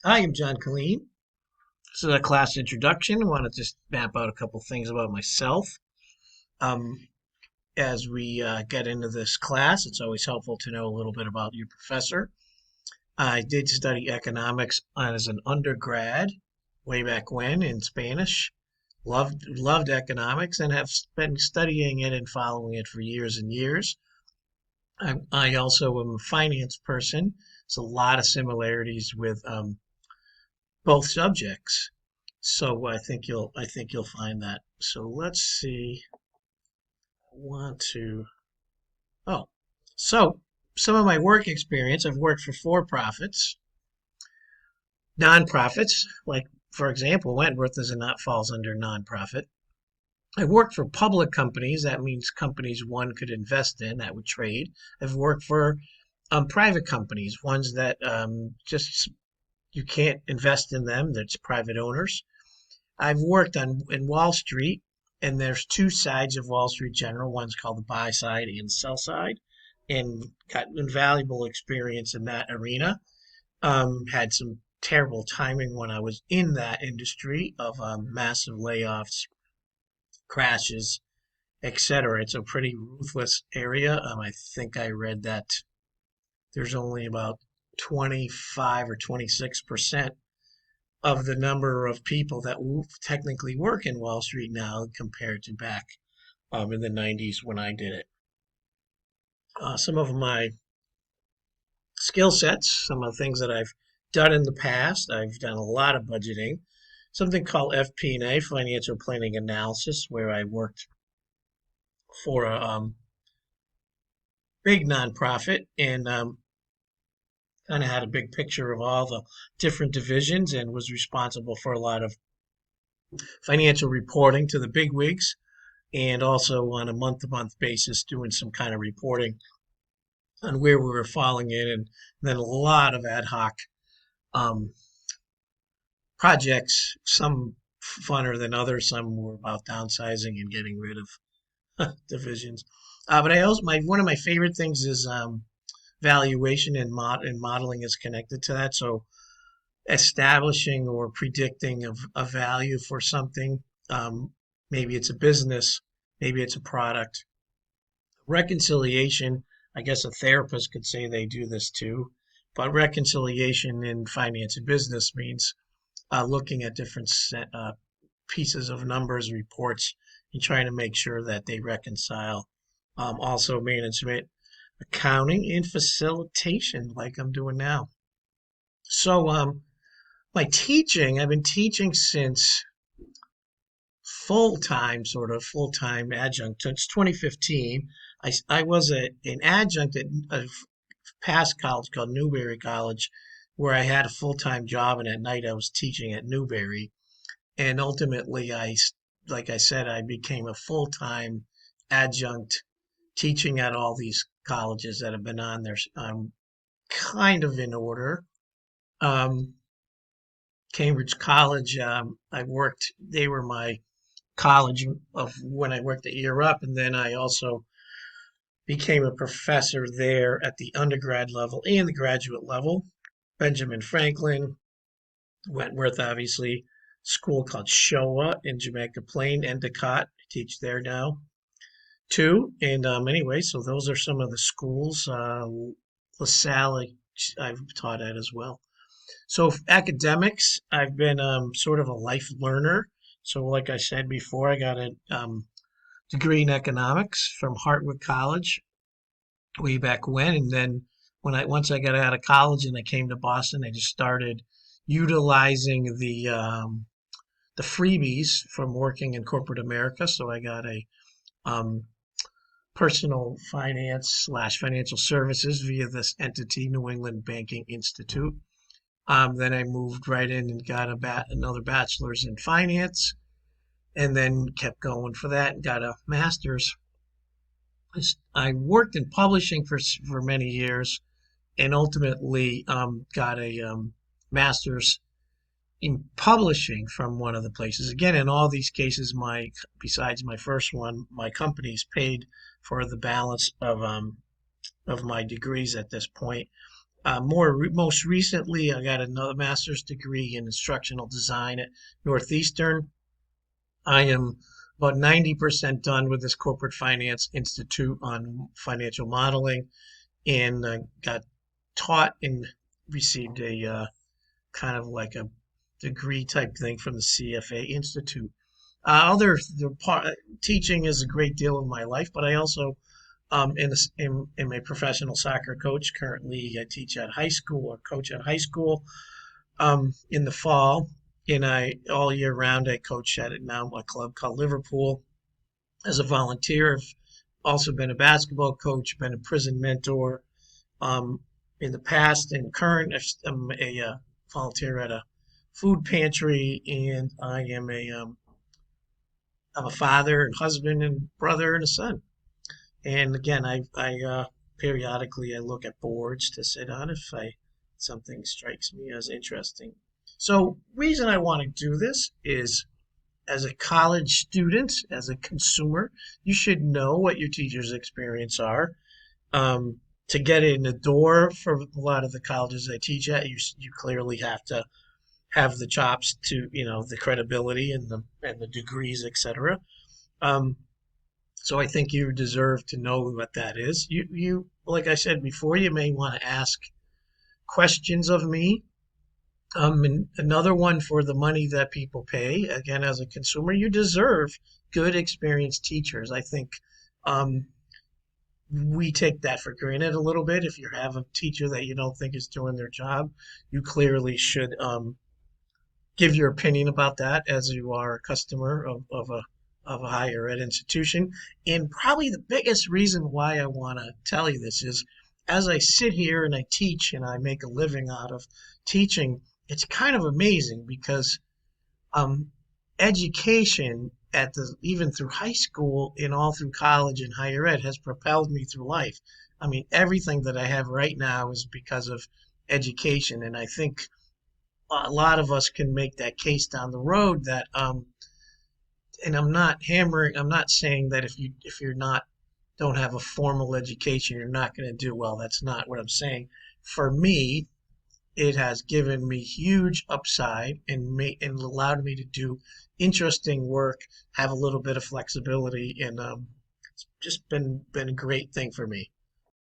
Hi, I'm John Colleen. This is a class introduction. I want to just map out a couple things about myself. Um, as we get into this class, it's always helpful to know a little bit about your professor. I did study economics as an undergrad way back when in Spanish. Loved economics and have been studying it and following it for years and years. I also am a finance person. It's a lot of similarities with both subjects. So I think you'll find that. So let's see. I want to oh so some of my work experience. I've worked for for-profits, nonprofits, like for example, Wentworth is a not falls under nonprofit. I've worked for public companies. That means companies one could invest in that would trade. I've worked for private companies, ones that just you can't invest in them. That's private owners. I've worked on in Wall Street, and there's two sides of Wall Street General. One's called the buy side and the sell side, and got invaluable experience in that arena. Had some terrible timing when I was in that industry of massive layoffs, crashes, etc. It's a pretty ruthless area. I think I read that there's only about 25 or 26% of the number of people that technically work in Wall Street now compared to back in the 90s when I did it. Some of my skill sets, some of the things that I've done in the past, I've done a lot of budgeting, something called FP&A, Financial Planning Analysis, where I worked for a big nonprofit and kind of had a big picture of all the different divisions and was responsible for a lot of financial reporting to the big wigs and also on a month-to-month basis doing some kind of reporting on where we were falling in, and then a lot of ad hoc um, projects, some funner than others. Some were about downsizing and getting rid of divisions. But I also one of my favorite things is valuation and modeling is connected to that. So establishing or predicting a value for something. Um, Maybe it's a business, maybe it's a product. Reconciliation, I guess a therapist could say they do this too, but reconciliation in finance and business means looking at different pieces of numbers, reports, and trying to make sure that they reconcile. Also, management, accounting, and facilitation, like I'm doing now. So, my teaching, I've been teaching since sort of full time adjunct since 2015. I was an adjunct at a past college called Newberry College, where I had a full time job, and at night I was teaching at Newberry. And ultimately, like I said, I became a full time adjunct teaching at all these colleges that have been on there, kind of in order. Um, Cambridge College, I worked, they were my college of when I worked at Year Up, and then I also became a professor there at the undergrad level and the graduate level. Benjamin Franklin, Wentworth, obviously, school called Showa in Jamaica Plain, Endicott. I teach there now too. And anyway, so those are some of the schools. LaSalle, I've taught at as well. So academics, I've been sort of a life learner. So like I said before, I got a degree in economics from Hartwood College way back when, and then once I got out of college and I came to Boston, I just started utilizing the freebies from working in corporate America. So I got a um, personal finance slash financial services via this entity, New England Banking Institute. Then I moved right in and got another bachelor's in finance, and then kept going for that and got a master's. I worked in publishing for many years, and ultimately got a master's in publishing from one of the places. Again, in all these cases, my besides my first one, my companies paid for the balance of my degrees at this point. Most recently, I got another master's degree in instructional design at Northeastern. I am about 90% done with this Corporate Finance Institute on financial modeling, and got taught and received a kind of like a degree type thing from the CFA Institute. Other the part, Teaching is a great deal of my life, but I also am a professional soccer coach. Currently, I teach at high school or coach at high school in the fall, and I all year round I coach at it now a club called Liverpool as a volunteer. I've also been a basketball coach, been a prison mentor um, in the past and current. I'm a volunteer at a food pantry, and I'm a father and husband and brother and a son. And again, I periodically I look at boards to sit on if something strikes me as interesting. So, reason I want to do this is as a college student, as a consumer, you should know what your teacher's experience are. To get in the door for a lot of the colleges I teach at, you clearly have to have the chops to, the credibility and the degrees, etc. Um, so I think you deserve to know what that is. Like I said before, you may want to ask questions of me. And another one for the money that people pay. Again, as a consumer, you deserve good, experienced teachers. I think um, we take that for granted a little bit. If you have a teacher that you don't think is doing their job, you clearly should give your opinion about that as you are a customer of a higher ed institution. And probably the biggest reason why I want to tell you this is as I sit here and I teach and I make a living out of teaching, it's kind of amazing because um, education at the even through high school and all through college and higher ed has propelled me through life. I mean, everything that I have right now is because of education, and I think a lot of us can make that case down the road that and I'm not saying that if you're not don't have a formal education you're not going to do well. That's not what I'm saying. For me, it has given me huge upside and allowed me to do interesting work, have a little bit of flexibility, and it's just been a great thing for me.